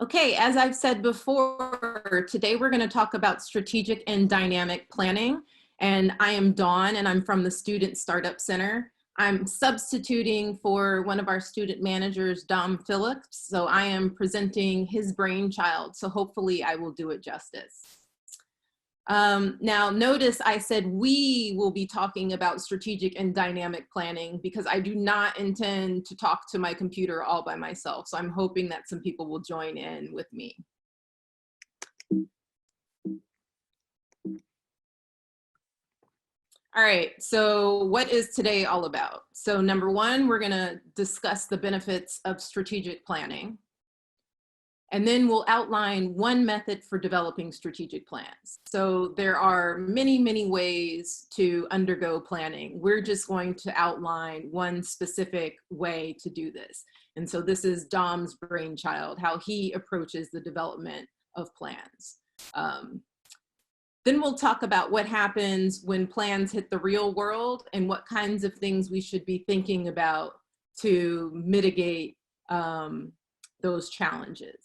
Okay, as I've said before, today we're going to talk about strategic and dynamic planning. And I am Dawn, and I'm from the Student Startup Center. I'm substituting for one of our student managers, Dom Phillips, so I am presenting his brainchild, so hopefully I will do it justice. Now notice I said we will be talking about strategic and dynamic planning because I do not intend to talk to my computer all by myself. So I'm hoping that some people will join in with me. All right, so what is today all about? So number one, we're gonna discuss the benefits of strategic planning. And then we'll outline one method for developing strategic plans. So there are many, many ways to undergo planning. We're just going to outline one specific way to do this. And so this is Dom's brainchild, how he approaches the development of plans. Then we'll talk about what happens when plans hit the real world and what kinds of things we should be thinking about to mitigate those challenges.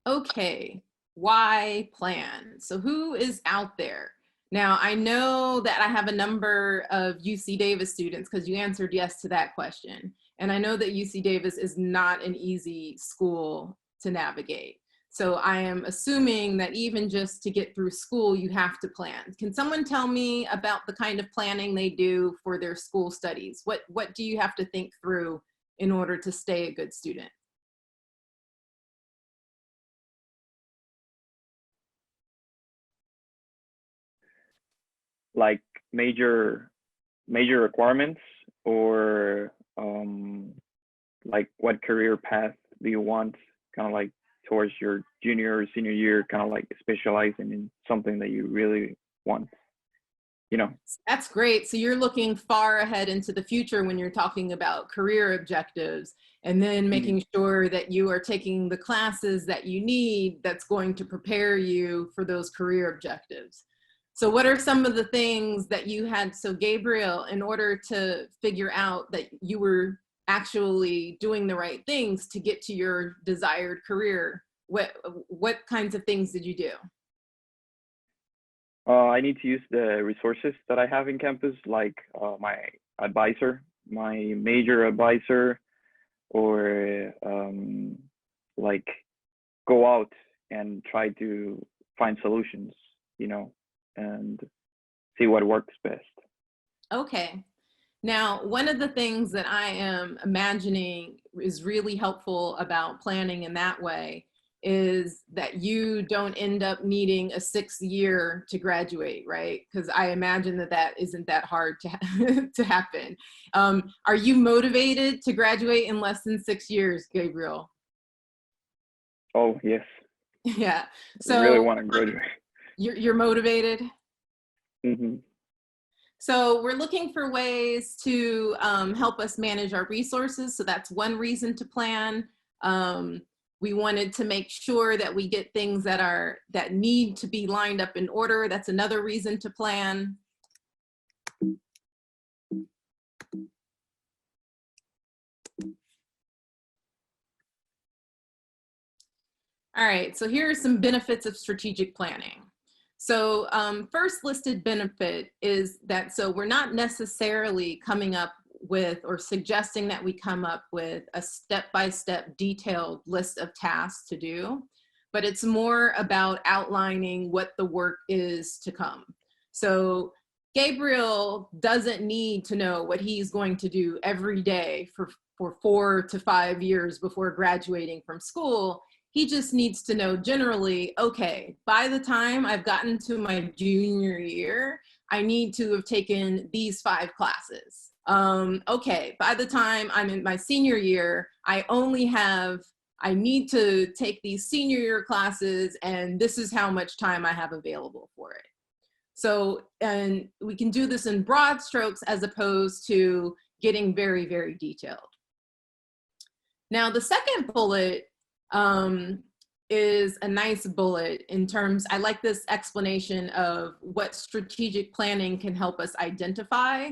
Okay, why plan? So who is out there? Now, I know that I have a number of UC Davis students because you answered yes to that question. And I know that UC Davis is not an easy school to navigate. So I am assuming that even just to get through school, you have to plan. Can someone tell me about the kind of planning they do for their school studies? What do you have to think through in order to stay a good student? Like major requirements, or like what career path do you want, kind of like towards your junior or senior year, kind of like specializing in something that you really want, you know? That's great. So you're looking far ahead into the future when you're talking about career objectives, and then making sure that you are taking the classes that you need that's going to prepare you for those career objectives. So what are some of the things that you had? So Gabriel, in order to figure out that you were actually doing the right things to get to your desired career, what kinds of things did you do? I need to use the resources that I have in campus, like my advisor, my major advisor, or like go out and try to find solutions, you know, and see what works best. Okay. Now, one of the things that I am imagining is really helpful about planning in that way is that you don't end up needing a 6th year to graduate, right? Because I imagine that that isn't that hard to, to happen. Are you motivated to graduate in less than 6 years, Gabriel? Oh, yes. Yeah. I really So want to graduate. you're motivated? Mm-hmm. So we're looking for ways to help us manage our resources. So that's one reason to plan. We wanted to make sure that we get things that need to be lined up in order. That's another reason to plan. All right, so here are some benefits of strategic planning. So first listed benefit is that, so we're not necessarily coming up with or suggesting that we come up with a step-by-step detailed list of tasks to do, but it's more about outlining what the work is to come. So Gabriel doesn't need to know what he's going to do every day for 4 to 5 years before graduating from school. He just needs to know generally, okay, by the time I've gotten to my junior year, I need to have taken these 5 classes. Okay, by the time I'm in my senior year, I need to take these senior year classes, and this is how much time I have available for it. So, and we can do this in broad strokes as opposed to getting very, very detailed. Now, the second bullet is a nice bullet in terms, I like this explanation of what strategic planning can help us identify.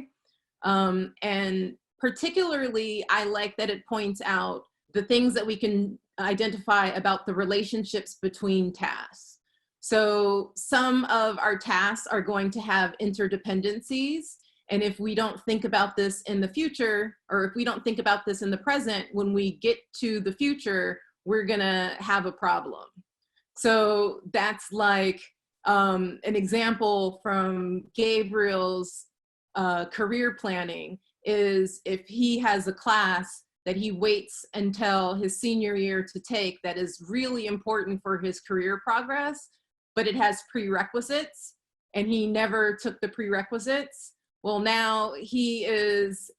And particularly, I like that it points out the things that we can identify about the relationships between tasks. So some of our tasks are going to have interdependencies. And if we don't think about this in the future, or if we don't think about this in the present, when we get to the future, we're gonna have a problem. So that's like an example from Gabriel's career planning is if he has a class that he waits until his senior year to take that is really important for his career progress, but it has prerequisites and he never took the prerequisites. Well, now he has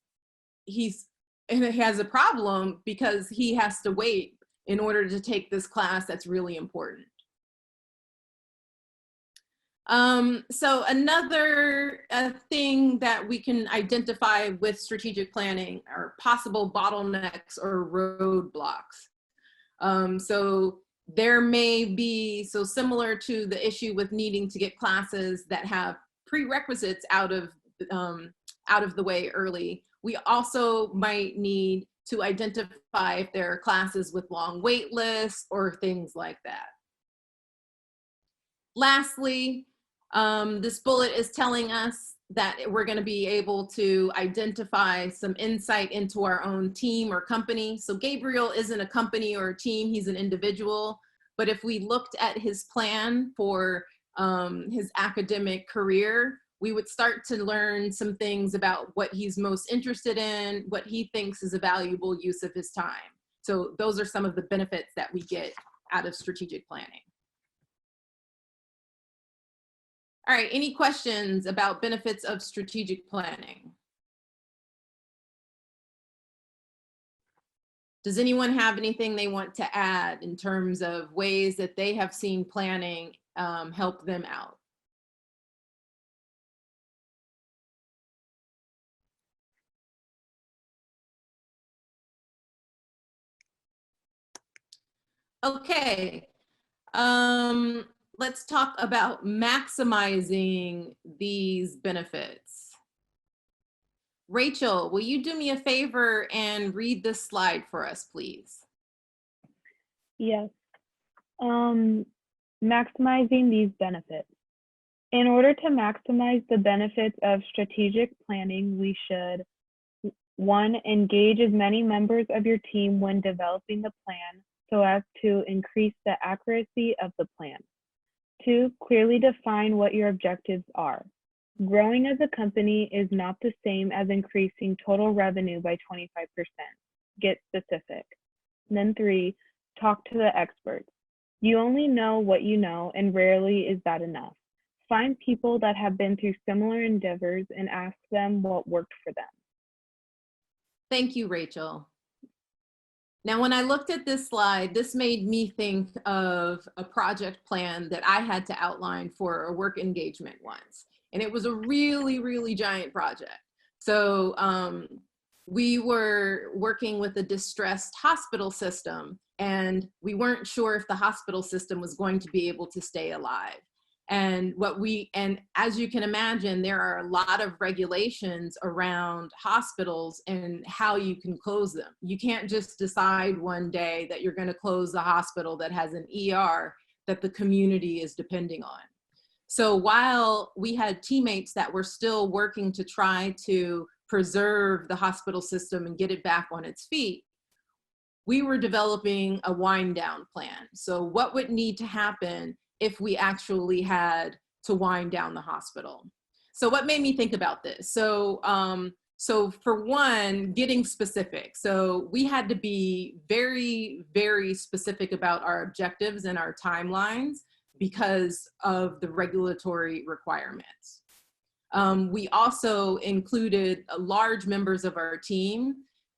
a problem because he has to wait in order to take this class that's really important. So another thing that we can identify with strategic planning are possible bottlenecks or roadblocks. So there may be, so similar to the issue with needing to get classes that have prerequisites out of the way early, we also might need to identify if there are classes with long wait lists or things like that. Lastly, this bullet is telling us that we're going to be able to identify some insight into our own team or company. So Gabriel isn't a company or a team, he's an individual. But if we looked at his plan for his academic career, we would start to learn some things about what he's most interested in, what he thinks is a valuable use of his time. So those are some of the benefits that we get out of strategic planning. All right, any questions about benefits of strategic planning? Does anyone have anything they want to add in terms of ways that they have seen planning help them out? Okay, let's talk about maximizing these benefits. Rachel, will you do me a favor and read this slide for us, please? Yes. Maximizing these benefits. In order to maximize the benefits of strategic planning, we should, 1, engage as many members of your team when developing the plan so as to increase the accuracy of the plan. 2, clearly define what your objectives are. Growing as a company is not the same as increasing total revenue by 25%. Get specific. And then 3, talk to the experts. You only know what you know, and rarely is that enough. Find people that have been through similar endeavors and ask them what worked for them. Thank you, Rachel. Now, when I looked at this slide, this made me think of a project plan that I had to outline for a work engagement once. And it was a really, really giant project. So we were working with a distressed hospital system, and we weren't sure if the hospital system was going to be able to stay alive. And as you can imagine, there are a lot of regulations around hospitals and how you can close them. You can't just decide one day that you're going to close the hospital that has an ER that the community is depending on. So while we had teammates that were still working to try to preserve the hospital system and get it back on its feet, we were developing a wind down plan. So what would need to happen if we actually had to wind down the hospital? So what made me think about this? So for one, getting specific. So we had to be very, very specific about our objectives and our timelines because of the regulatory requirements. We also included large members of our team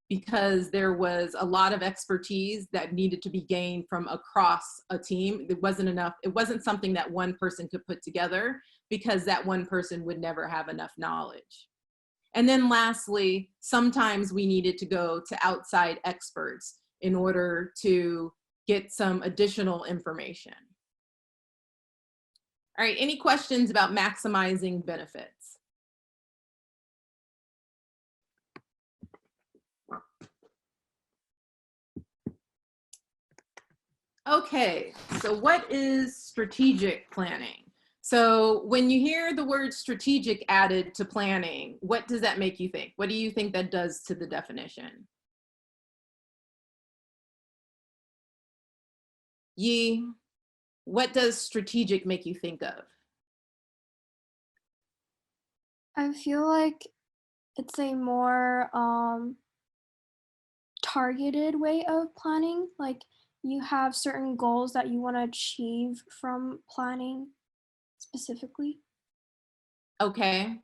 because there was a lot of expertise that needed to be gained from across a team. It wasn't enough. It wasn't something that one person could put together because that one person would never have enough knowledge. And then lastly, sometimes we needed to go to outside experts in order to get some additional information. All right, any questions about maximizing benefits? Okay, so what is strategic planning? So when you hear the word strategic added to planning, what does that make you think? What do you think that does to the definition? Yi, what does strategic make you think of? I feel like it's a more targeted way of planning. Like you have certain goals that you want to achieve from planning specifically. Okay.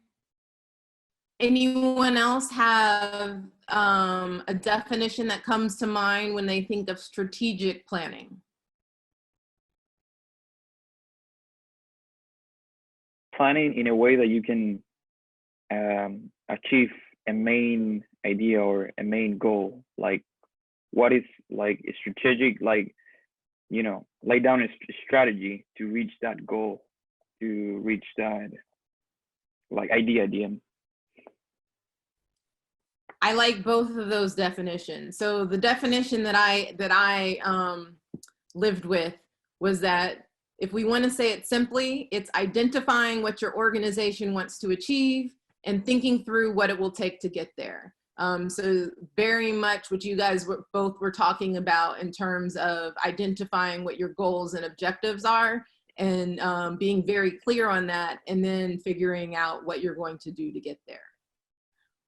Anyone else have a definition that comes to mind when they think of strategic planning? Planning in a way that you can achieve a main idea or a main goal. Like what is like a strategic, like, you know, lay down a strategy to reach that goal, to reach that like idea at the end. I like both of those definitions. So the definition that I lived with was that if we want to say it simply, it's identifying what your organization wants to achieve and thinking through what it will take to get there. So very much what you guys both were talking about in terms of identifying what your goals and objectives are and being very clear on that and then figuring out what you're going to do to get there.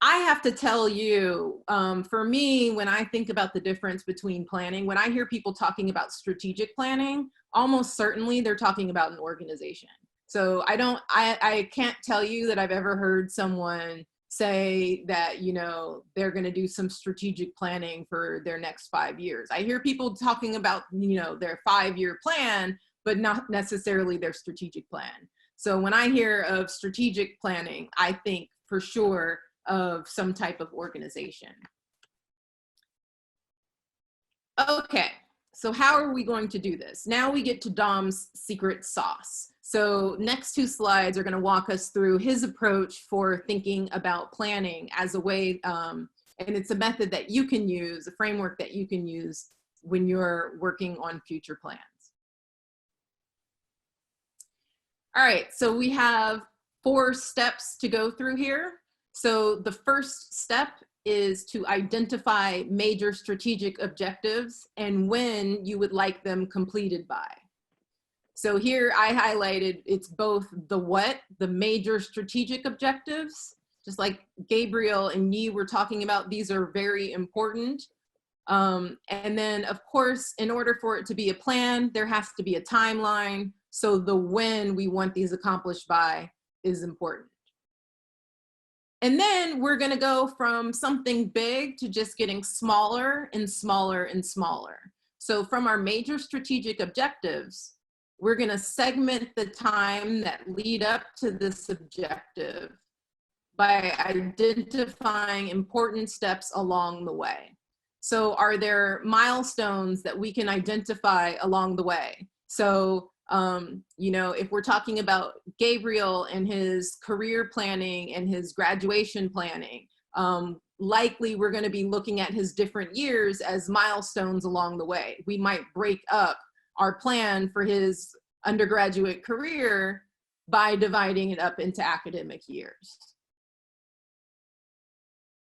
I have to tell you, for me, when I think about the difference between planning, when I hear people talking about strategic planning, almost certainly they're talking about an organization. So I can't tell you that I've ever heard someone say that, you know, they're going to do some strategic planning for their next 5 years. I hear people talking about, you know, their 5-year plan, but not necessarily their strategic plan. So when I hear of strategic planning, I think for sure of some type of organization. Okay, so how are we going to do this? Now we get to Dom's secret sauce. So next 2 slides are going to walk us through his approach for thinking about planning as a way, and it's a method that you can use, a framework that you can use when you're working on future plans. All right, so we have 4 steps to go through here. So the first step is to identify major strategic objectives and when you would like them completed by. So here I highlighted, it's both the what, the major strategic objectives, just like Gabriel and Yi were talking about, these are very important. And then of course, in order for it to be a plan, there has to be a timeline. So the when we want these accomplished by is important. And then we're going to go from something big to just getting smaller and smaller and smaller. So from our major strategic objectives, we're going to segment the time that lead up to this objective by identifying important steps along the way. So are there milestones that we can identify along the way? So you know, if we're talking about Gabriel and his career planning and his graduation planning, likely we're going to be looking at his different years as milestones along the way. We might break up our plan for his undergraduate career by dividing it up into academic years.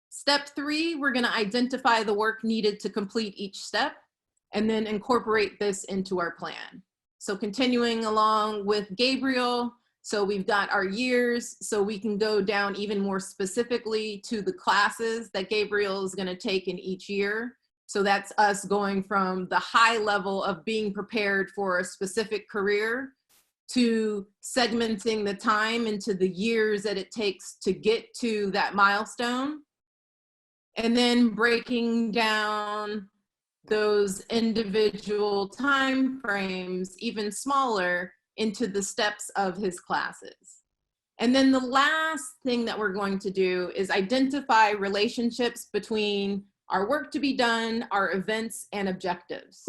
Step 3, we're going to identify the work needed to complete each step and then incorporate this into our plan. So continuing along with Gabriel, so we've got our years, so we can go down even more specifically to the classes that Gabriel is going to take in each year. So that's us going from the high level of being prepared for a specific career to segmenting the time into the years that it takes to get to that milestone, and then breaking down those individual time frames even smaller into the steps of his classes. And then the last thing that we're going to do is identify relationships between our work to be done, our events, and objectives.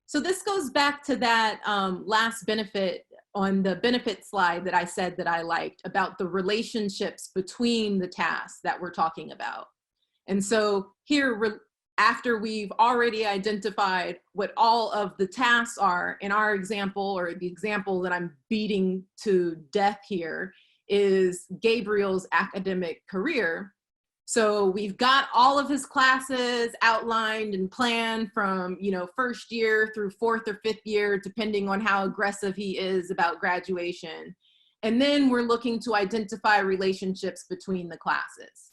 So this goes back to that last benefit on the benefit slide that I said that I liked about the relationships between the tasks that we're talking about. And so here, after we've already identified what all of the tasks are. In our example, or the example that I'm beating to death here, is Gabriel's academic career. So we've got all of his classes outlined and planned from, you know, first year through fourth or fifth year, depending on how aggressive he is about graduation. And then we're looking to identify relationships between the classes.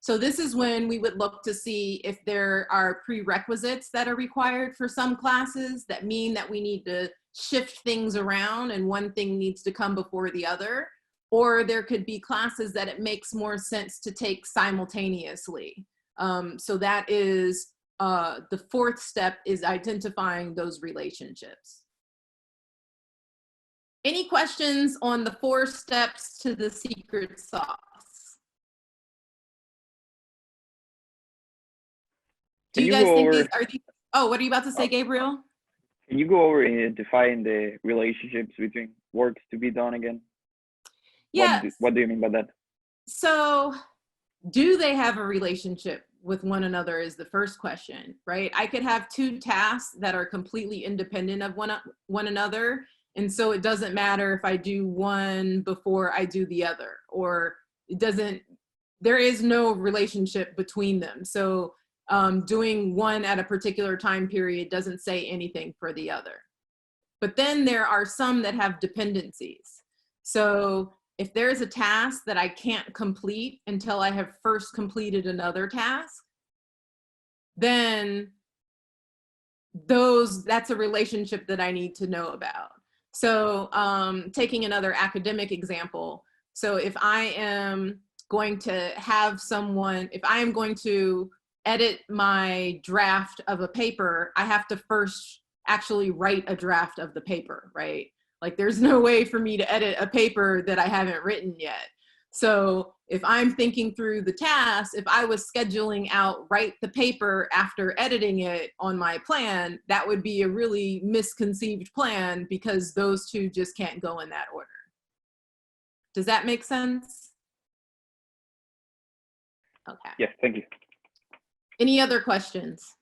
So this is when we would look to see if there are prerequisites that are required for some classes that mean that we need to shift things around and one thing needs to come before the other. Or there could be classes that it makes more sense to take simultaneously. So that is the fourth step, is identifying those relationships. Any questions on the 4 steps to the secret sauce? Do you guys think these are these? Oh, what are you about to say, Gabriel? Can you go over and define the relationships between works to be done again? Yes. What do you mean by that? So do they have a relationship with one another is the first question, right? I could have 2 tasks that are completely independent of one another. And so it doesn't matter if I do one before I do the other, or there is no relationship between them. So doing one at a particular time period doesn't say anything for the other. But then there are some that have dependencies. So if there's a task that I can't complete until I have first completed another task, then that's a relationship that I need to know about. So taking another academic example. So if I am going to have someone, if I am going to edit my draft of a paper, I have to first actually write a draft of the paper, right? Like there's no way for me to edit a paper that I haven't written yet. So if I'm thinking through the task, if I was scheduling out write the paper after editing it on my plan, that would be a really misconceived plan because those 2 just can't go in that order. Does that make sense? Okay. Yes, thank you. Any other questions?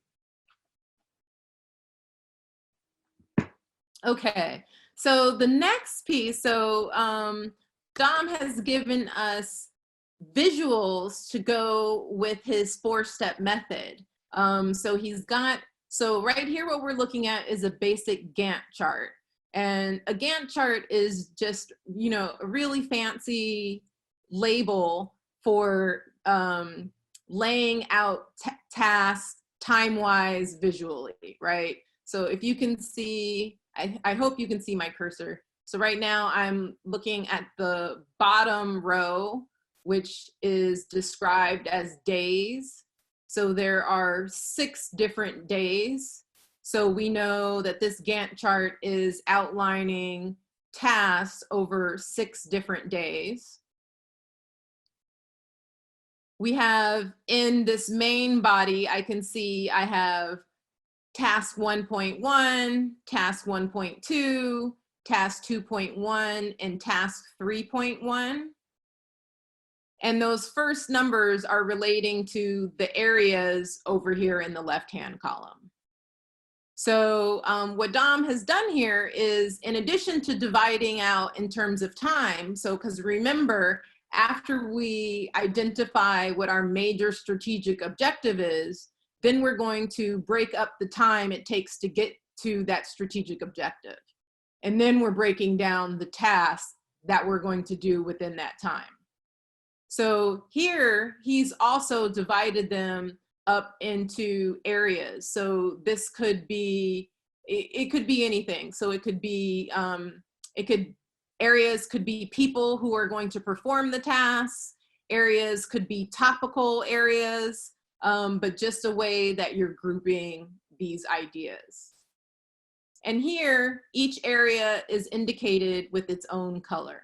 Okay, so the next piece, so Dom has given us visuals to go with his 4-step method. So right here what we're looking at is a basic Gantt chart. And a Gantt chart is just, you know, a really fancy label for laying out tasks time-wise visually, right? So if you can see, I hope you can see my cursor. So right now I'm looking at the bottom row, which is described as days. So there are 6 different days. So we know that this Gantt chart is outlining tasks over 6 different days. We have in this main body, I can see I have task 1.1, task 1.2, task 2.1, and task 3.1. And those first numbers are relating to the areas over here in the left-hand column. So what Dom has done here is, in addition to dividing out in terms of time, so because remember, after we identify what our major strategic objective is, then we're going to break up the time it takes to get to that strategic objective. And then we're breaking down the tasks that we're going to do within that time. So here, he's also divided them up into areas. So this could be, it could be anything. So it could be, areas could be people who are going to perform the tasks. Areas could be topical areas. But just a way that you're grouping these ideas. And here, each area is indicated with its own color.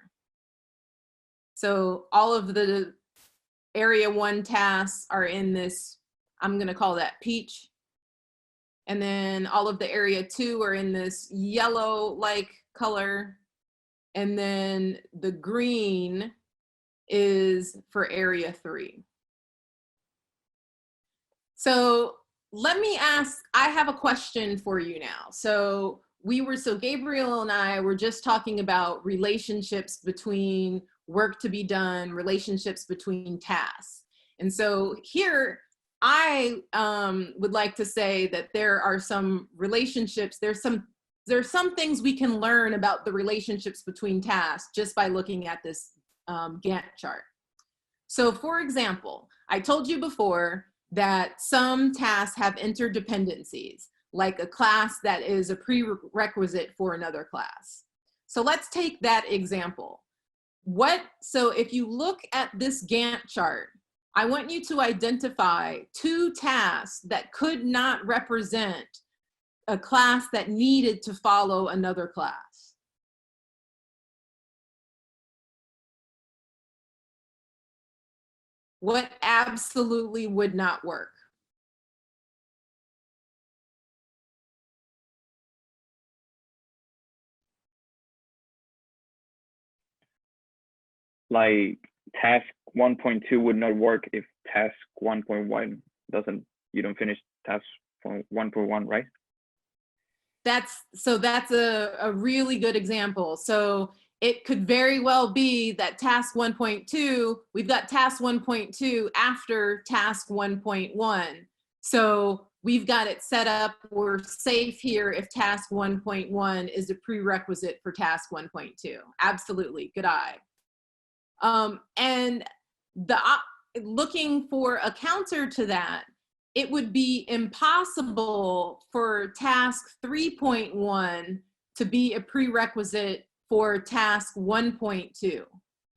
So all of the area 1 tasks are in this, I'm gonna call that peach. And then all of the area 2 are in this yellow-like color. And then the green is for area 3. So let me ask, I have a question for you now. So Gabriel and I were just talking about relationships between work to be done, relationships between tasks. And so here, I would like to say that there are some relationships, there's some things we can learn about the relationships between tasks just by looking at this Gantt chart. So for example, I told you before that some tasks have interdependencies, like a class that is a prerequisite for another class. So let's take that example. So if you look at this Gantt chart, I want you to identify 2 tasks that could not represent a class that needed to follow another class. What absolutely would not work? Like task 1.2 would not work if task 1.1 doesn't, you don't finish task 1.1, right? That's a really good example. So it could very well be that task 1.2, we've got task 1.2 after task 1.1. So we've got it set up, we're safe here if task 1.1 is a prerequisite for task 1.2. Absolutely, good eye. And looking for a counter to that, it would be impossible for task 3.1 to be a prerequisite for task 1.2,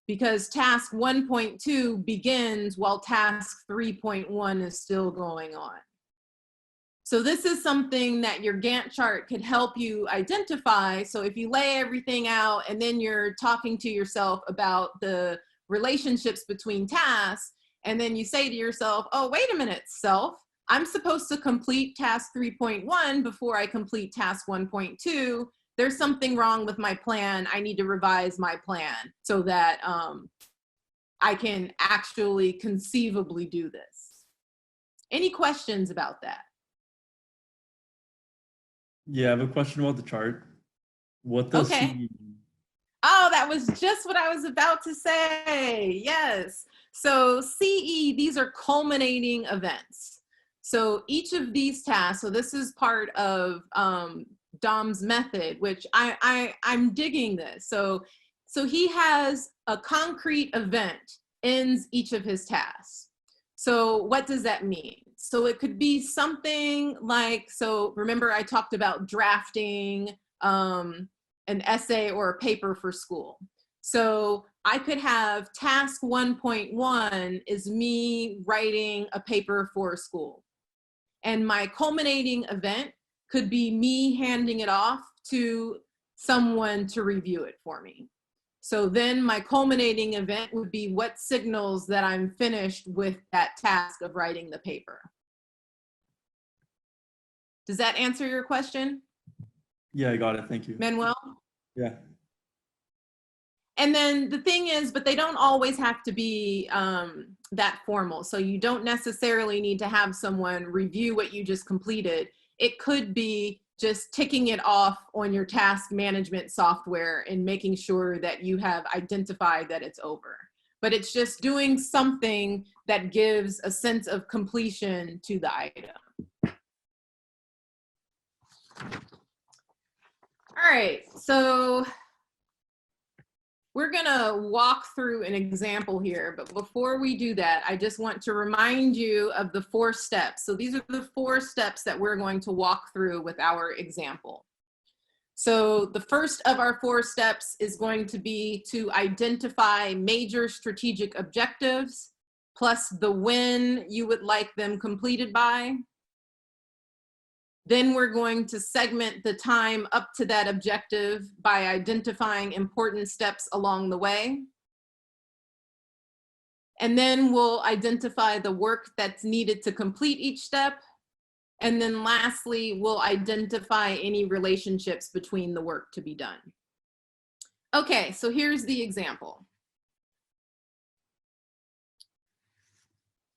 because task 1.2 begins while task 3.1 is still going on. So this is something that your Gantt chart could help you identify. So if you lay everything out and then you're talking to yourself about the relationships between tasks, and then you say to yourself, oh, wait a minute, self, I'm supposed to complete task 3.1 before I complete task 1.2. There's something wrong with my plan. I need to revise my plan so that I can actually conceivably do this. Any questions about that? Yeah, I have a question about the chart. What does CE mean? Oh, that was just what I was about to say. Yes. So CE, these are culminating events. So each of these tasks, so this is part of Dom's method, which I'm digging this. So he has a concrete event ends each of his tasks. So what does that mean? So it could be something like, so remember I talked about drafting an essay or a paper for school. So I could have task 1.1 is me writing a paper for school. And my culminating event could be me handing it off to someone to review it for me. So then my culminating event would be what signals that I'm finished with that task of writing the paper. Does that answer your question? Yeah, I got it. Thank you. Manuel? Yeah. And then the thing is, but they don't always have to be that formal. So you don't necessarily need to have someone review what you just completed. It could be just ticking it off on your task management software and making sure that you have identified that it's over. But it's just doing something that gives a sense of completion to the item. All right, so we're gonna walk through an example here, but before we do that, I just want to remind you of the 4 steps. So these are the 4 steps that we're going to walk through with our example. So the first of our 4 steps is going to be to identify major strategic objectives, plus the when you would like them completed by. Then we're going to segment the time up to that objective by identifying important steps along the way. And then we'll identify the work that's needed to complete each step. And then lastly, we'll identify any relationships between the work to be done. Okay, so here's the example.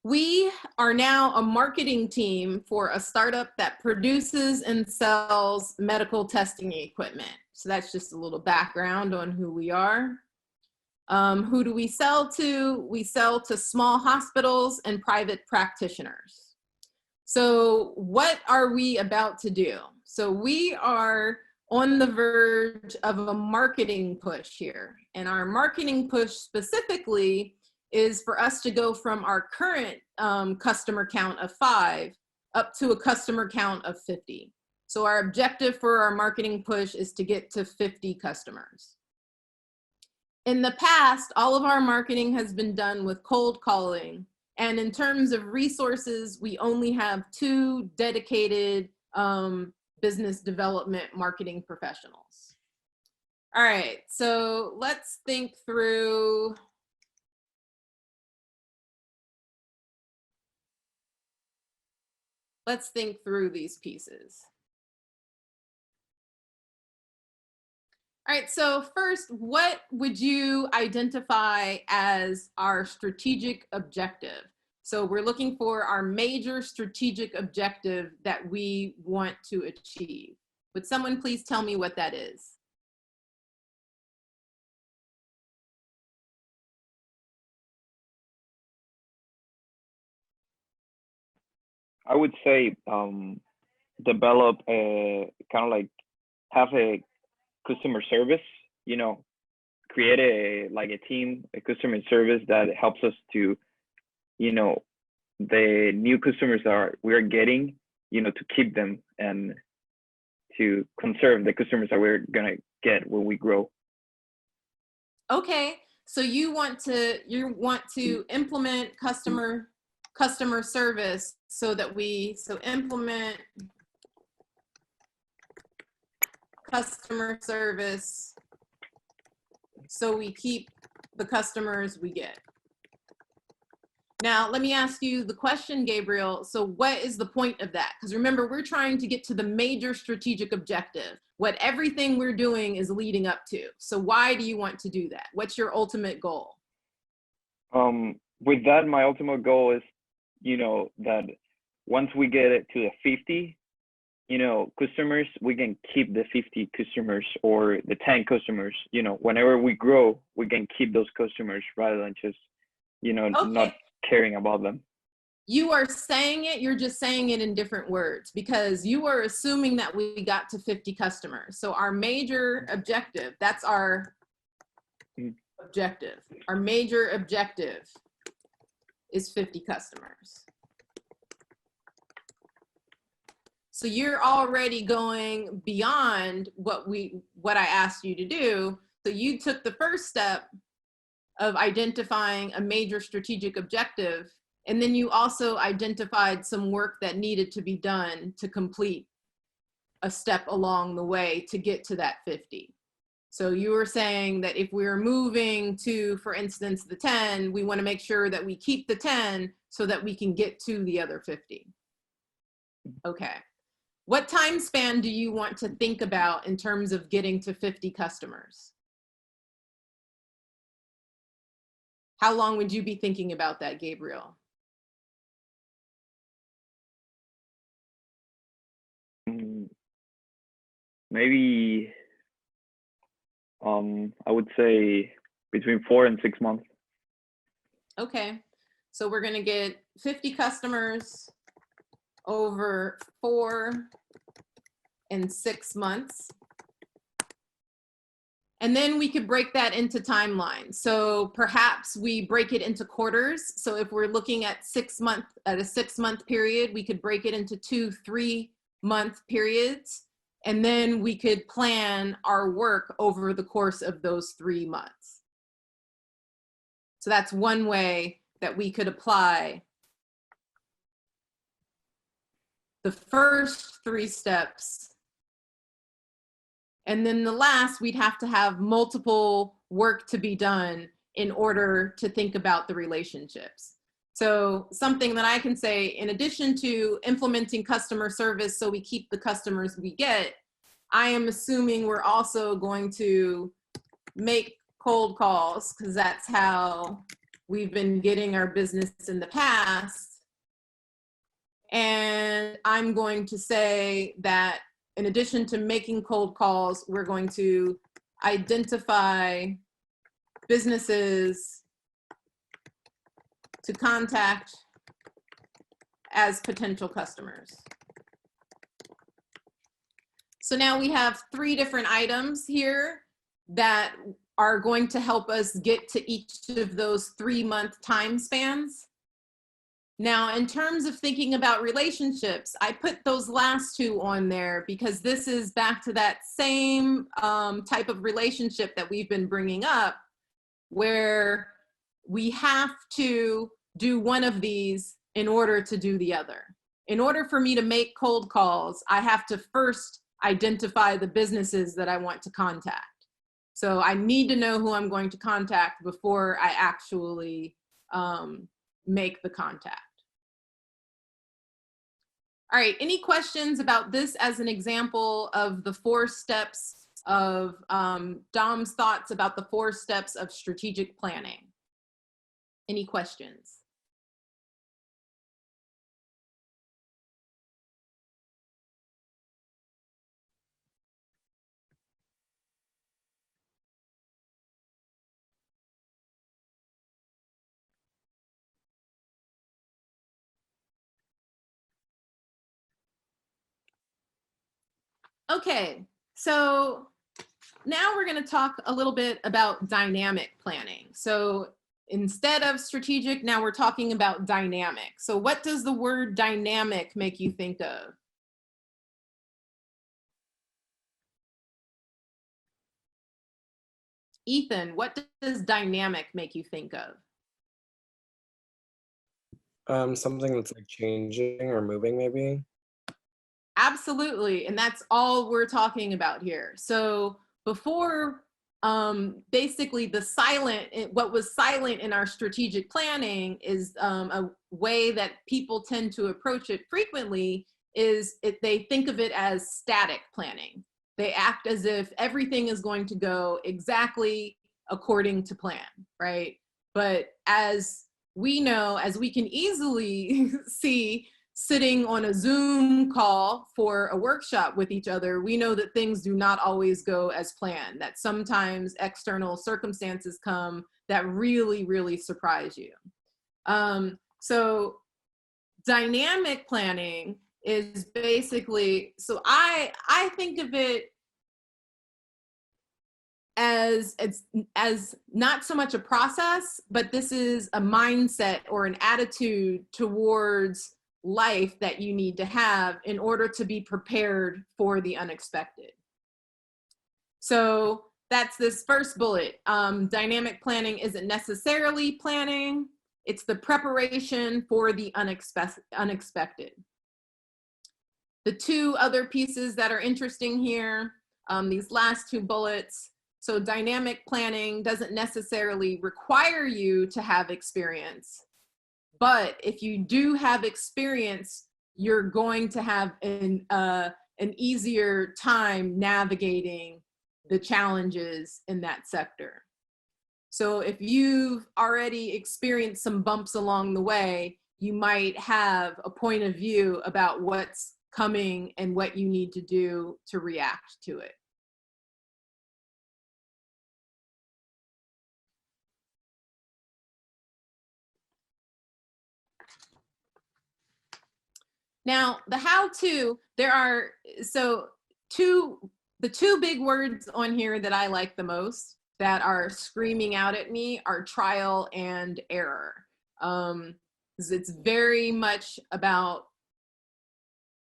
We are now a marketing team for a startup that produces and sells medical testing equipment. So that's just a little background on who we are. Who do we sell to? We sell to small hospitals and private practitioners. So what are we about to do? So we are on the verge of a marketing push here. And our marketing push specifically is for us to go from our current customer count of 5 up to a customer count of 50. So our objective for our marketing push is to get to 50 customers. In the past, all of our marketing has been done with cold calling. And in terms of resources, we only have 2 dedicated business development marketing professionals. All right, so let's think through these pieces. All right, so first, what would you identify as our strategic objective? So we're looking for our major strategic objective that we want to achieve. Would someone please tell me what that is? I would say develop a kind of like have a customer service, you know, create a team, a customer service that helps us to, you know, the new customers that we're getting, you know, to keep them and to conserve the customers that we're gonna get when we grow. Okay, so you want to implement customer service so that implement customer service so we keep the customers we get. Now, let me ask you the question, Gabriel. So what is the point of that? Because remember, we're trying to get to the major strategic objective, what everything we're doing is leading up to. So why do you want to do that? What's your ultimate goal? With that, my ultimate goal is, you know, that once we get it to the 50, you know, customers, we can keep the 50 customers or the 10 customers. You know, whenever we grow, we can keep those customers rather than just, you know, not caring about them. You are saying it, you're just saying it in different words because you are assuming that we got to 50 customers. So our major objective, that's our objective. Our major objective is 50 customers. So you're already going beyond what I asked you to do. So you took the first step of identifying a major strategic objective, and then you also identified some work that needed to be done to complete a step along the way to get to that 50. So you were saying that if we're moving to, for instance, the 10, we want to make sure that we keep the 10 so that we can get to the other 50. Okay. What time span do you want to think about in terms of getting to 50 customers? How long would you be thinking about that, Gabriel? Maybe, I would say between 4 and 6 months. Okay, so we're gonna get 50 customers over 4 and 6 months. And then we could break that into timelines. So perhaps we break it into quarters. So if we're looking at a 6 month period, we could break it into 2 3-month periods. And then we could plan our work over the course of those 3 months. So that's one way that we could apply the first 3 steps. And then the last, we'd have to have multiple work to be done in order to think about the relationships. So something that I can say, in addition to implementing customer service so we keep the customers we get, I am assuming we're also going to make cold calls because that's how we've been getting our business in the past. And I'm going to say that in addition to making cold calls, we're going to identify businesses to contact as potential customers. So now we have 3 different items here that are going to help us get to each of those 3-month time spans. Now, in terms of thinking about relationships, I put those last 2 on there because this is back to that same type of relationship that we've been bringing up, where we have to do one of these in order to do the other. In order for me to make cold calls, I have to first identify the businesses that I want to contact. So I need to know who I'm going to contact before I actually make the contact. All right, any questions about this as an example of the 4 steps of Dom's thoughts about the 4 steps of strategic planning? Any questions? Okay, so now we're going to talk a little bit about dynamic planning. So instead of strategic, now we're talking about dynamic. So what does the word dynamic make you think of? Ethan, what does dynamic make you think of? Something that's like changing or moving, maybe. Absolutely, and that's all we're talking about here. So before, basically what was silent in our strategic planning is a way that people tend to approach it frequently is they think of it as static planning. They act as if everything is going to go exactly according to plan, right? But as we know, as we can easily see, sitting on a Zoom call for a workshop with each other, we know that things do not always go as planned, that sometimes external circumstances come that really, really surprise you. So dynamic planning is basically, so I think of it as not so much a process, but this is a mindset or an attitude towards life that you need to have in order to be prepared for the unexpected. So that's this first bullet. Dynamic planning isn't necessarily planning, it's the preparation for the unexpected. The 2 other pieces that are interesting here, these last 2 bullets. So dynamic planning doesn't necessarily require you to have experience, but if you do have experience, you're going to have an easier time navigating the challenges in that sector. So if you've already experienced some bumps along the way, you might have a point of view about what's coming and what you need to do to react to it. Now, the how-to, there are, so the 2 big words on here that I like the most that are screaming out at me are trial and error. It's very much about,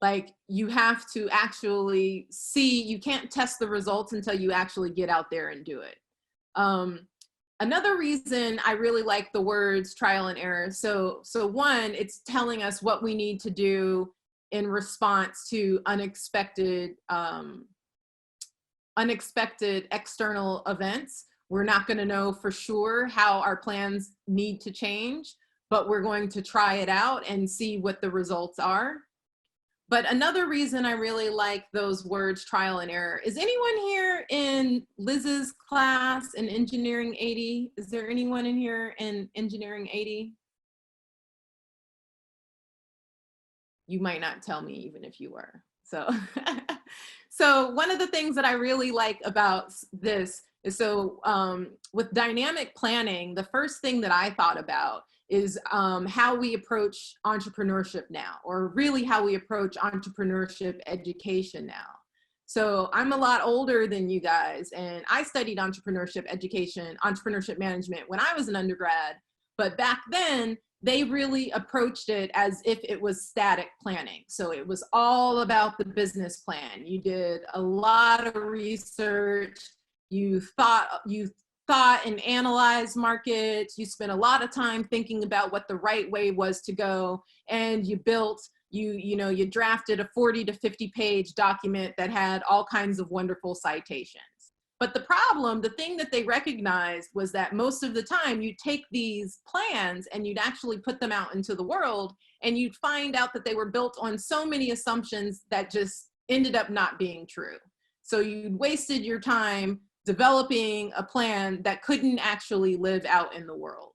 like, you have to actually see, you can't test the results until you actually get out there and do it. Another reason I really like the words trial and error. So one, it's telling us what we need to do in response to unexpected external events. We're not going to know for sure how our plans need to change, but we're going to try it out and see what the results are. But another reason I really like those words, trial and error, is anyone here in Liz's class in Engineering 80? Is there anyone in here in Engineering 80? You might not tell me even if you were. So, so one of the things that I really like about this is, with dynamic planning, the first thing that I thought about is how we approach entrepreneurship now, or really how we approach entrepreneurship education now. So I'm a lot older than you guys, and I studied entrepreneurship education, entrepreneurship management when I was an undergrad, but back then, they really approached it as if it was static planning. So it was all about the business plan. You did a lot of research. You thought and analyzed markets. You spent a lot of time thinking about what the right way was to go. And you built, you drafted a 40 to 50 page document that had all kinds of wonderful citations. But the problem, the thing that they recognized was that most of the time you'd take these plans and you'd actually put them out into the world, and you'd find out that they were built on so many assumptions that just ended up not being true. So you'd wasted your time developing a plan that couldn't actually live out in the world.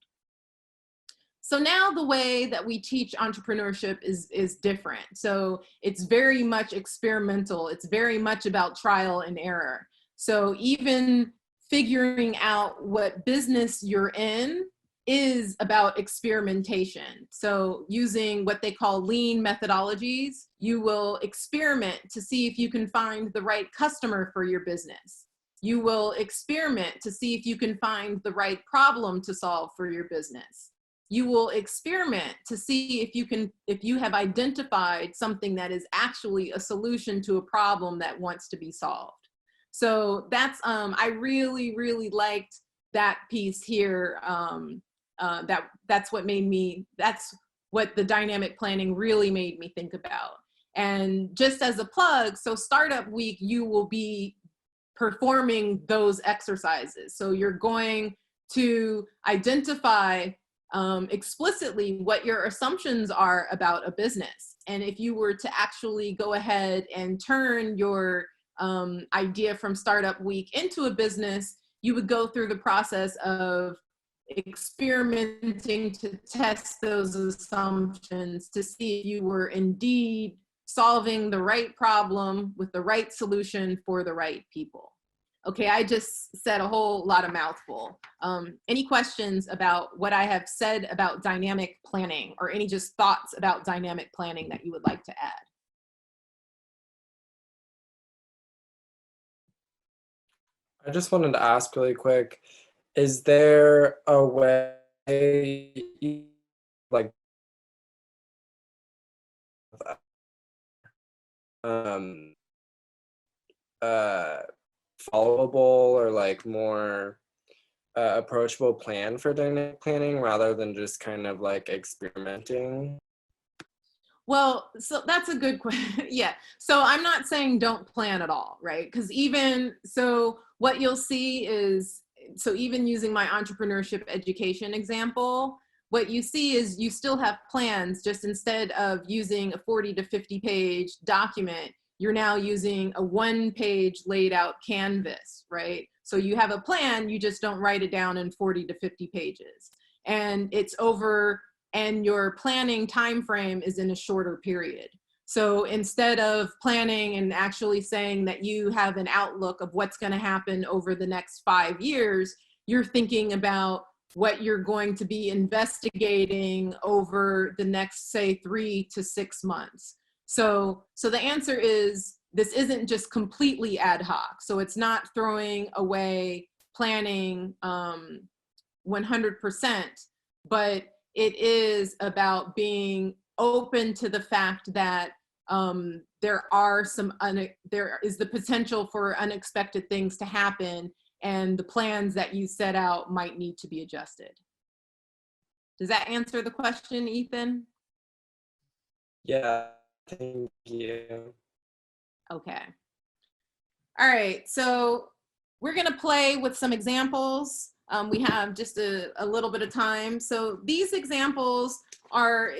So now the way that we teach entrepreneurship is different. So it's very much experimental. It's very much about trial and error. So even figuring out what business you're in is about experimentation. So using what they call lean methodologies, you will experiment to see if you can find the right customer for your business. You will experiment to see if you can find the right problem to solve for your business. You will experiment to see if you have identified something that is actually a solution to a problem that wants to be solved. So that's, I really, really liked that piece here. That's what the dynamic planning really made me think about. And just as a plug, so Startup Week, you will be performing those exercises. So you're going to identify explicitly what your assumptions are about a business. And if you were to actually go ahead and turn your idea from Startup Week into a business, you would go through the process of experimenting to test those assumptions to see if you were indeed solving the right problem with the right solution for the right people. Okay, I just said a whole lot of mouthful. Any questions about what I have said about dynamic planning, or any just thoughts about dynamic planning that you would like to add? I just wanted to ask really quick, is there a way, like, followable or like more approachable plan for dynamic planning rather than just kind of like experimenting? Well, so that's a good question. Yeah. So I'm not saying don't plan at all, right? Because so what you'll see is, so even using my entrepreneurship education example, what you see is you still have plans, just instead of using a 40 to 50 page document, you're now using a 1-page laid out canvas, right? So you have a plan, you just don't write it down in 40 to 50 pages. And and your planning time frame is in a shorter period. So instead of planning and actually saying that you have an outlook of what's going to happen over the next 5 years, you're thinking about what you're going to be investigating over the next, say, 3 to 6 months. So the answer is, this isn't just completely ad hoc. So it's not throwing away planning 100%, but it is about being open to the fact that there is the potential for unexpected things to happen, and the plans that you set out might need to be adjusted. Does that answer the question, Ethan? Yeah, thank you. Okay. All right, so we're gonna play with some examples. We have just a little bit of time. So these examples are,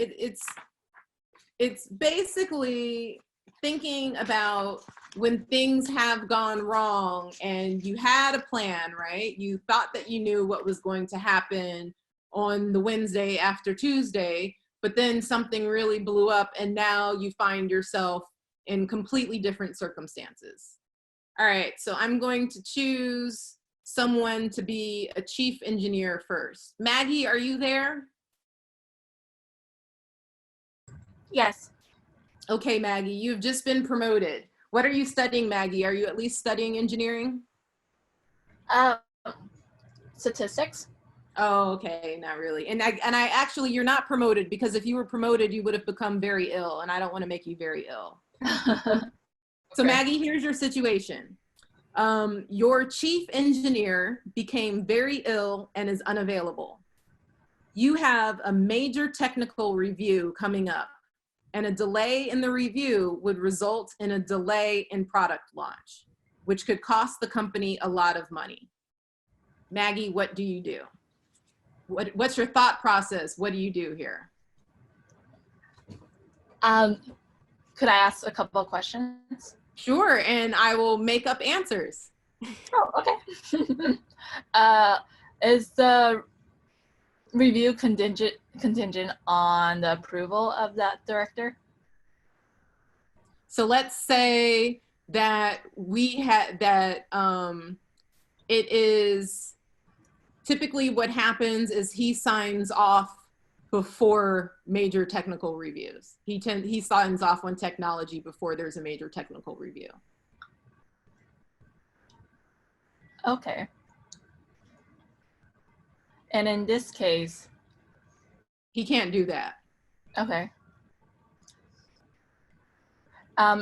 it's basically thinking about when things have gone wrong and you had a plan, right? You thought that you knew what was going to happen on the Wednesday after Tuesday, but then something really blew up and now you find yourself in completely different circumstances. All right, so I'm going to choose someone to be a chief engineer first. Maggie, are you there? Yes. Okay, Maggie, you've just been promoted. What are you studying, Maggie? Are you at least studying engineering? Statistics. Oh, okay, not really. And I actually, you're not promoted, because if you were promoted, you would have become very ill, and I don't want to make you very ill. So Okay. Maggie, here's your situation. Your chief engineer became very ill and is unavailable. You have a major technical review coming up, and a delay in the review would result in a delay in product launch, which could cost the company a lot of money. Maggie, what do you do? What's your thought process? What do you do here? Could I ask a couple of questions? Sure, and I will make up answers. Oh, okay. Is the review contingent on the approval of that director? So let's say that we had that it is typically what happens is he signs off before major technical reviews. He signs off on technology before there's a major technical review. Okay. And in this case, He can't do that. okay.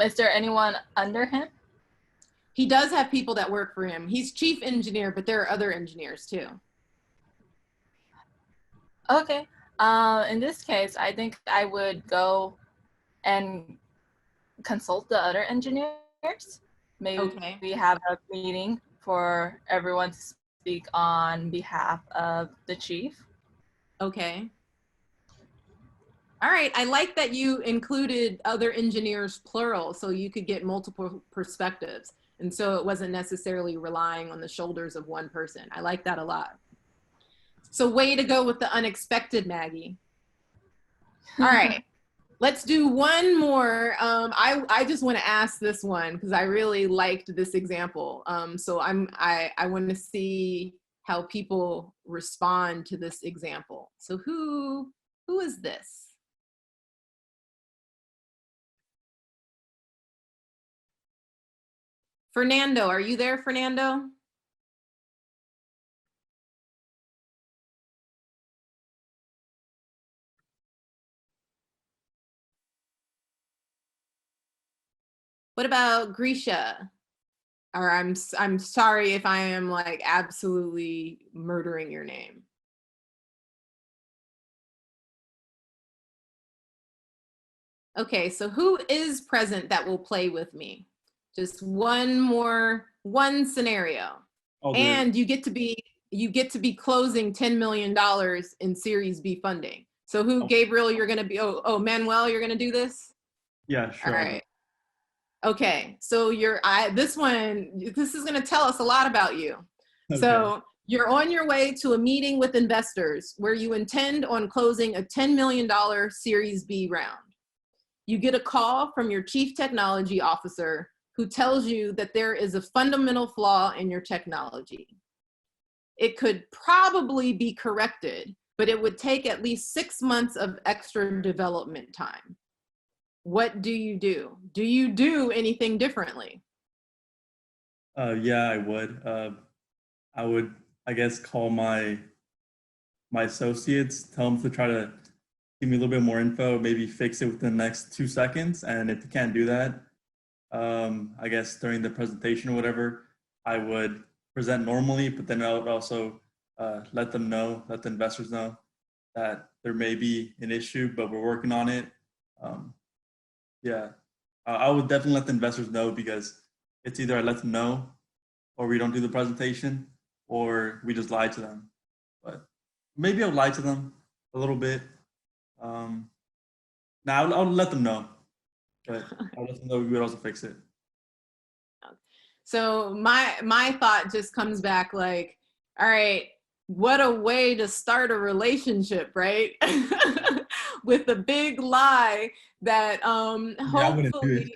Is there anyone under him? He does have people that work for him. He's chief engineer, but there are other engineers too. Okay. In this case, I think I would go and consult the other engineers. Maybe Okay. we have a meeting for everyone to speak on behalf of the chief. Okay. All right, I like that you included other engineers plural so you could get multiple perspectives. And so it wasn't necessarily relying on the shoulders of one person. I like that a lot. So way to go with the unexpected, Maggie. All right, let's do one more. I just want to ask this one because I really liked this example. So I want to see how people respond to this example. So who is this? Fernando, are you there, Fernando? What about Grisha? Or I'm sorry if I am like absolutely murdering your name. Okay, so who is present that will play with me? Just one scenario. And you get to be closing $10 million in Series B funding. So who, Gabriel, you're gonna be, Manuel, you're gonna do this? Yeah, sure. All right. Okay, so this is gonna tell us a lot about you. Okay. So you're on your way to a meeting with investors where you intend on closing a $10 million Series B round. You get a call from your chief technology officer who tells you that there is a fundamental flaw in your technology. It could probably be corrected, but it would take at least 6 months of extra development time. What do you do? Do you do anything differently? Yeah, I would. I would, I guess, call my associates, tell them to try to give me a little bit more info, maybe fix it within the next 2 seconds. And if you can't do that, I guess during the presentation or whatever, I would present normally, but then I would also let the investors know that there may be an issue, but we're working on it. Yeah, I would definitely let the investors know, because it's either I let them know or we don't do the presentation or we just lie to them. But maybe I'll lie to them a little bit. Now I'll let them know. but I'll let them know we would also fix it. So my thought just comes back like, all right, what a way to start a relationship, right? With the big lie that Yeah, I wouldn't do it. hopefully,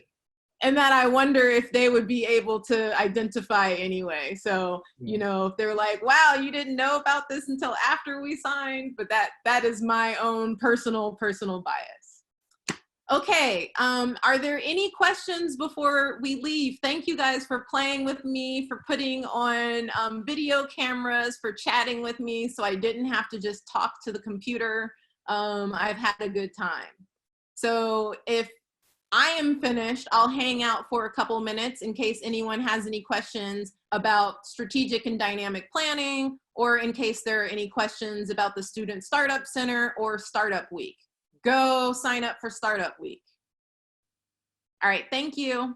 and that I wonder if they would be able to identify anyway. So, Yeah. you know, if they're like, wow, you didn't know about this until after we signed, but that is my own personal bias. Okay, are there any questions before we leave? Thank you guys for playing with me, for putting on video cameras, for chatting with me so I didn't have to just talk to the computer. I've had a good time. So if I am finished, I'll hang out for a couple minutes in case anyone has any questions about strategic and dynamic planning, or in case there are any questions about the Student Startup Center or Startup Week. Go sign up for Startup Week. All right, thank you.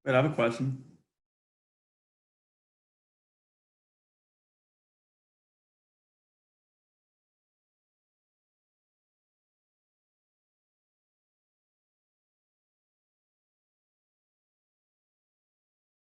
Wait, I have a question.